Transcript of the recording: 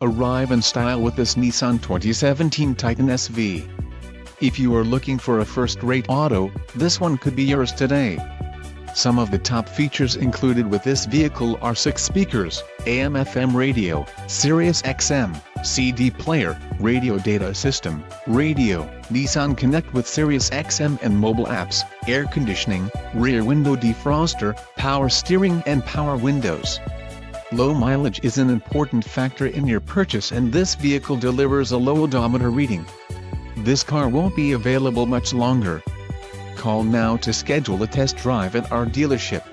Arrive in style with this Nissan 2017 Titan SV. If you are looking for a first-rate auto, this one could be yours today. Some of the top features included with this vehicle are 6 speakers, AM/FM radio, Sirius XM, CD player, radio data system, radio, Nissan Connect with Sirius XM and mobile apps, air conditioning, rear window defroster, power steering and power windows. Low mileage is an important factor in your purchase, and this vehicle delivers a low odometer reading. This car won't be available much longer. Call now to schedule a test drive at our dealership.